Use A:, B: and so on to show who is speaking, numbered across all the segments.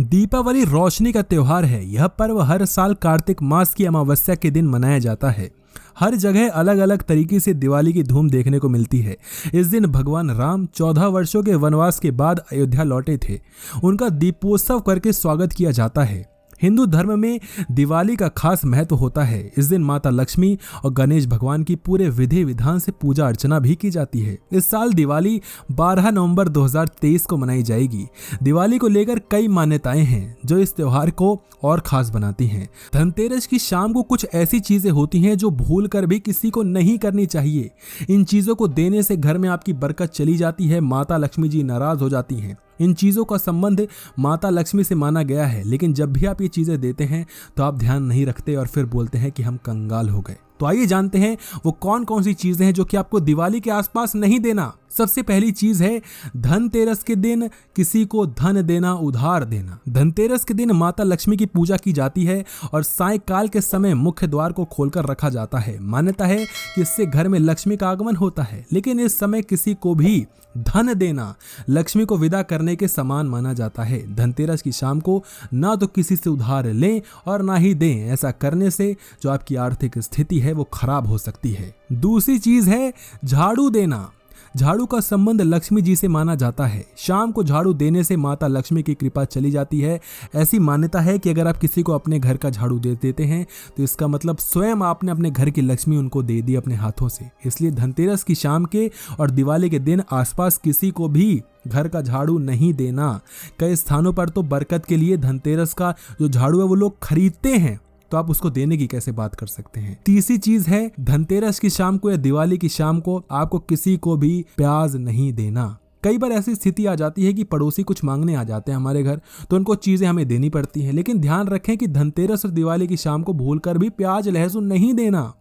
A: दीपावली रोशनी का त्योहार है। यह पर्व हर साल कार्तिक मास की अमावस्या के दिन मनाया जाता है। हर जगह अलग अलग तरीके से दिवाली की धूम देखने को मिलती है। इस दिन भगवान राम 14 वर्षों के वनवास के बाद अयोध्या लौटे थे। उनका दीपोत्सव करके स्वागत किया जाता है। हिंदू धर्म में दिवाली का खास महत्व होता है। इस दिन माता लक्ष्मी और गणेश भगवान की पूरे विधि विधान से पूजा अर्चना भी की जाती है। इस साल दिवाली 12 नवंबर 2023 को मनाई जाएगी। दिवाली को लेकर कई मान्यताएं हैं जो इस त्योहार को और खास बनाती हैं। धनतेरस की शाम को कुछ ऐसी चीजें होती हैं जो भूल कर भी किसी को नहीं करनी चाहिए। इन चीजों को देने से घर में आपकी बरकत चली जाती है। माता लक्ष्मी जी नाराज हो जाती हैं। इन चीज़ों का संबंध माता लक्ष्मी से माना गया है, लेकिन जब भी आप ये चीज़ें देते हैं तो आप ध्यान नहीं रखते और फिर बोलते हैं कि हम कंगाल हो गए। तो आइए जानते हैं वो कौन कौन सी चीज़ें हैं जो कि आपको दिवाली के आसपास नहीं देना। सबसे पहली चीज है धनतेरस के दिन किसी को धन देना, उधार देना। धनतेरस के दिन माता लक्ष्मी की पूजा की जाती है और सायंकाल के समय मुख्य द्वार को खोलकर रखा जाता है। मान्यता है कि इससे घर में लक्ष्मी का आगमन होता है, लेकिन इस समय किसी को भी धन देना लक्ष्मी को विदा करने के समान माना जाता है। धनतेरस की शाम को ना तो किसी से उधार लें और ना ही दें। ऐसा करने से जो आपकी आर्थिक स्थिति है वो खराब हो सकती है। दूसरी चीज है झाड़ू देना। झाड़ू का संबंध लक्ष्मी जी से माना जाता है। शाम को झाड़ू देने से माता लक्ष्मी की कृपा चली जाती है। ऐसी मान्यता है कि अगर आप किसी को अपने घर का झाड़ू दे देते हैं तो इसका मतलब स्वयं आपने अपने घर की लक्ष्मी उनको दे दी अपने हाथों से। इसलिए धनतेरस की शाम के और दिवाली के दिन आसपास किसी को भी घर का झाड़ू नहीं देना। कई स्थानों पर तो बरकत के लिए धनतेरस का जो झाड़ू है वो लोग खरीदते हैं, तो आप उसको देने की कैसे बात कर सकते हैं। तीसरी चीज है धनतेरस की शाम को या दिवाली की शाम को आपको किसी को भी प्याज नहीं देना। कई बार ऐसी स्थिति आ जाती है कि पड़ोसी कुछ मांगने आ जाते हैं हमारे घर, तो उनको चीजें हमें देनी पड़ती हैं, लेकिन ध्यान रखें कि धनतेरस और दिवाली की शाम को भूलकर भी प्याज लहसुन नहीं देना।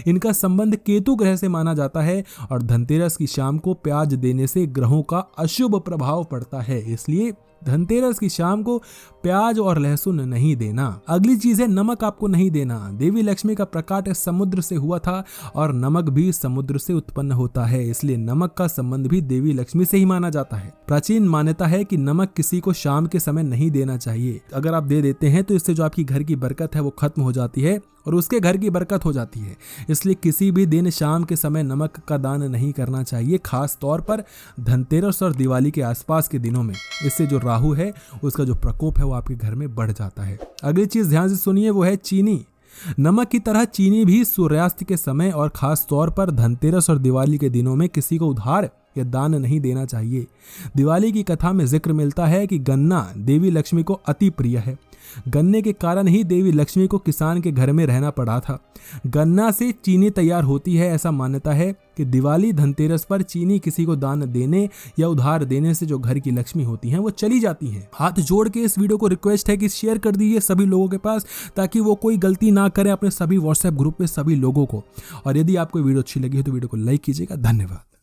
A: इनका संबंध केतु ग्रह से माना जाता है और धनतेरस की शाम को प्याज देने से ग्रहों का अशुभ प्रभाव पड़ता है। इसलिए धनतेरस की शाम को प्याज और लहसुन नहीं देना। अगली चीज है नमक आपको नहीं देना। देवी लक्ष्मी का प्रकाट समुद्र से हुआ था और नमक भी समुद्र से उत्पन्न होता है, इसलिए नमक का संबंध भी देवी लक्ष्मी से ही माना जाता है। प्राचीन मान्यता है कि नमक किसी को शाम के समय नहीं देना चाहिए। अगर आप दे देते हैं तो इससे जो आपकी घर की बरकत है वो खत्म हो जाती है और उसके घर की बरकत हो जाती है। इसलिए किसी भी दिन शाम के समय नमक का दान नहीं करना चाहिए, खास तौर पर धनतेरस और दिवाली के आसपास के दिनों में। इससे जो राहु है उसका जो प्रकोप है वो आपके घर में बढ़ जाता है। अगली चीज ध्यान से सुनिए, वो है चीनी। नमक की तरह चीनी भी सूर्यास्त के समय और खास तौर पर धनतेरस और दिवाली के दिनों में किसी को उधार या दान नहीं देना चाहिए। दिवाली की कथा में जिक्र मिलता है कि गन्ना देवी लक्ष्मी को अति प्रिय है। गन्ने के कारण ही देवी लक्ष्मी को किसान के घर में रहना पड़ा था। गन्ना से चीनी तैयार होती है। ऐसा मान्यता है कि दिवाली धनतेरस पर चीनी किसी को दान देने या उधार देने से जो घर की लक्ष्मी होती हैं वो चली जाती हैं। हाथ जोड़ के इस वीडियो को रिक्वेस्ट है कि शेयर कर दीजिए सभी लोगों के पास, ताकि वो कोई गलती ना करें अपने सभी व्हाट्सएप ग्रुप में सभी लोगों को। और यदि आपको वीडियो अच्छी लगी है तो वीडियो को लाइक कीजिएगा। धन्यवाद।